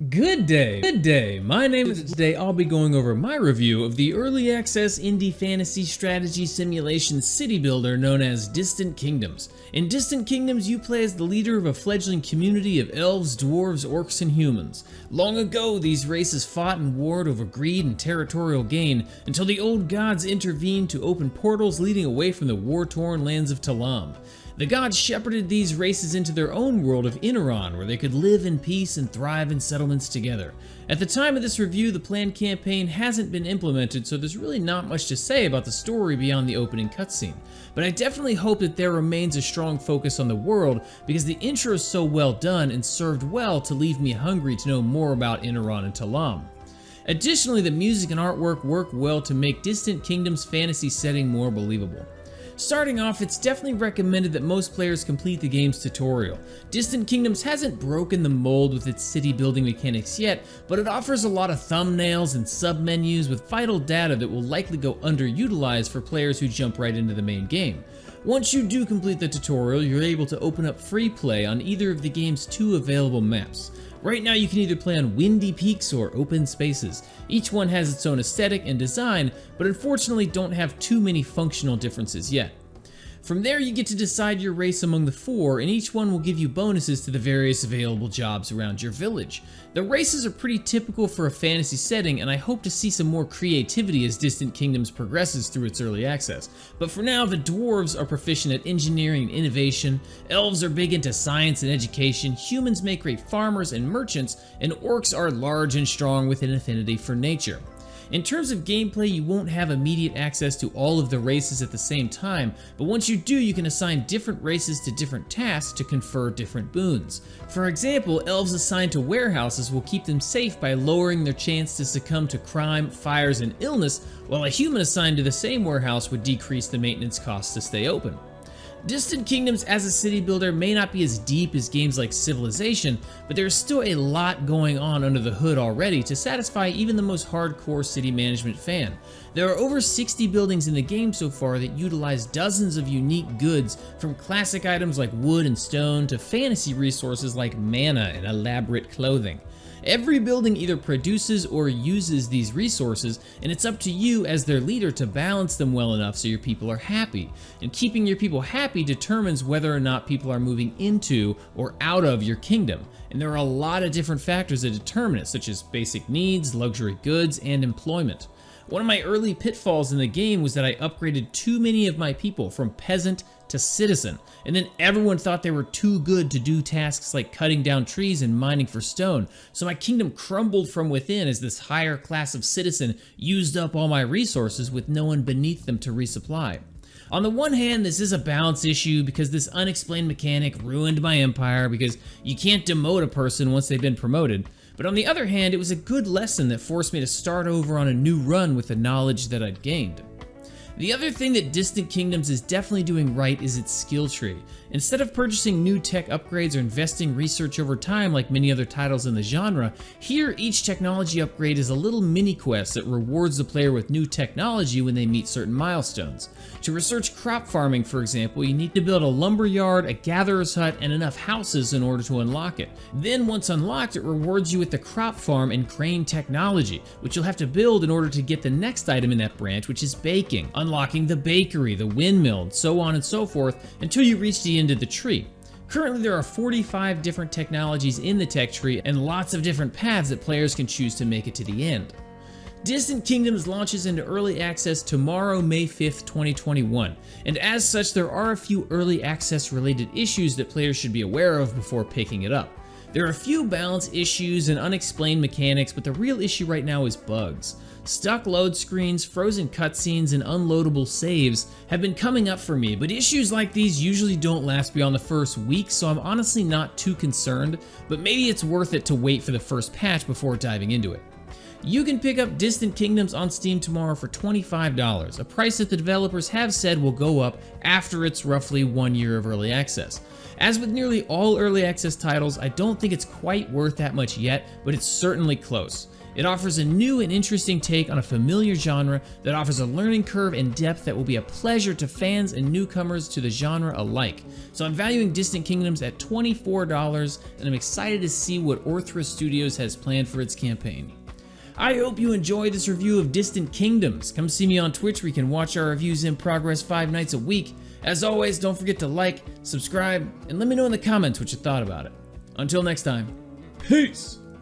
Good day, my name is. Today I'll be going over my review of the early access indie fantasy strategy simulation city builder known as Distant Kingdoms. In Distant Kingdoms you play as the leader of a fledgling community of elves, dwarves, orcs, and humans. Long ago these races fought and warred over greed and territorial gain until the old gods intervened to open portals leading away from the war-torn lands of Talam. The gods shepherded these races into their own world of Inaran, where they could live in peace and thrive in settlements together. At the time of this review, the planned campaign hasn't been implemented, so there's really not much to say about the story beyond the opening cutscene. But I definitely hope that there remains a strong focus on the world, because the intro is so well done and served well to leave me hungry to know more about Inaran and Talam. Additionally, the music and artwork work well to make Distant Kingdoms' fantasy setting more believable. Starting off, it's definitely recommended that most players complete the game's tutorial. Distant Kingdoms hasn't broken the mold with its city building mechanics yet, but it offers a lot of thumbnails and sub-menus with vital data that will likely go underutilized for players who jump right into the main game. Once you do complete the tutorial, you're able to open up free play on either of the game's two available maps. Right now you can either play on windy peaks or open spaces. Each one has its own aesthetic and design, but unfortunately don't have too many functional differences yet. From there you get to decide your race among the four, and each one will give you bonuses to the various available jobs around your village. The races are pretty typical for a fantasy setting, and I hope to see some more creativity as Distant Kingdoms progresses through its early access. But for now, the dwarves are proficient at engineering and innovation, elves are big into science and education, humans make great farmers and merchants, and orcs are large and strong with an affinity for nature. In terms of gameplay, you won't have immediate access to all of the races at the same time, but once you do, you can assign different races to different tasks to confer different boons. For example, elves assigned to warehouses will keep them safe by lowering their chance to succumb to crime, fires, and illness, while a human assigned to the same warehouse would decrease the maintenance costs to stay open. Distant Kingdoms as a city builder may not be as deep as games like Civilization, but there's still a lot going on under the hood already to satisfy even the most hardcore city management fan. There are over 60 buildings in the game so far that utilize dozens of unique goods, from classic items like wood and stone to fantasy resources like mana and elaborate clothing. Every building either produces or uses these resources, and it's up to you as their leader to balance them well enough so your people are happy. And keeping your people happy determines whether or not people are moving into or out of your kingdom. And there are a lot of different factors that determine it, such as basic needs, luxury goods, and employment. One of my early pitfalls in the game was that I upgraded too many of my people from peasant to citizen, and then everyone thought they were too good to do tasks like cutting down trees and mining for stone, so my kingdom crumbled from within as this higher class of citizen used up all my resources with no one beneath them to resupply. On the one hand, this is a balance issue because this unexplained mechanic ruined my empire because you can't demote a person once they've been promoted. But on the other hand, it was a good lesson that forced me to start over on a new run with the knowledge that I'd gained. The other thing that Distant Kingdoms is definitely doing right is its skill tree. Instead of purchasing new tech upgrades or investing research over time like many other titles in the genre, here each technology upgrade is a little mini quest that rewards the player with new technology when they meet certain milestones. To research crop farming, for example, you need to build a lumber yard, a gatherer's hut, and enough houses in order to unlock it. Then once unlocked, it rewards you with the crop farm and grain technology, which you'll have to build in order to get the next item in that branch, which is baking, unlocking the bakery, the windmill, and so on and so forth until you reach the end of the tree. Currently there are 45 different technologies in the tech tree and lots of different paths that players can choose to make it to the end. Distant Kingdoms launches into early access tomorrow, May 5th, 2021, and as such there are a few early access related issues that players should be aware of before picking it up. There are a few balance issues and unexplained mechanics, but the real issue right now is bugs. Stuck load screens, frozen cutscenes, and unloadable saves have been coming up for me, but issues like these usually don't last beyond the first week, so I'm honestly not too concerned, but maybe it's worth it to wait for the first patch before diving into it. You can pick up Distant Kingdoms on Steam tomorrow for $25, a price that the developers have said will go up after its roughly 1 year of early access. As with nearly all early access titles, I don't think it's quite worth that much yet, but it's certainly close. It offers a new and interesting take on a familiar genre that offers a learning curve and depth that will be a pleasure to fans and newcomers to the genre alike. So I'm valuing Distant Kingdoms at $24, and I'm excited to see what Orthra Studios has planned for its campaign. I hope you enjoyed this review of Distant Kingdoms. Come see me on Twitch where you can watch our reviews in progress 5 nights a week. As always, don't forget to like, subscribe, and let me know in the comments what you thought about it. Until next time, peace!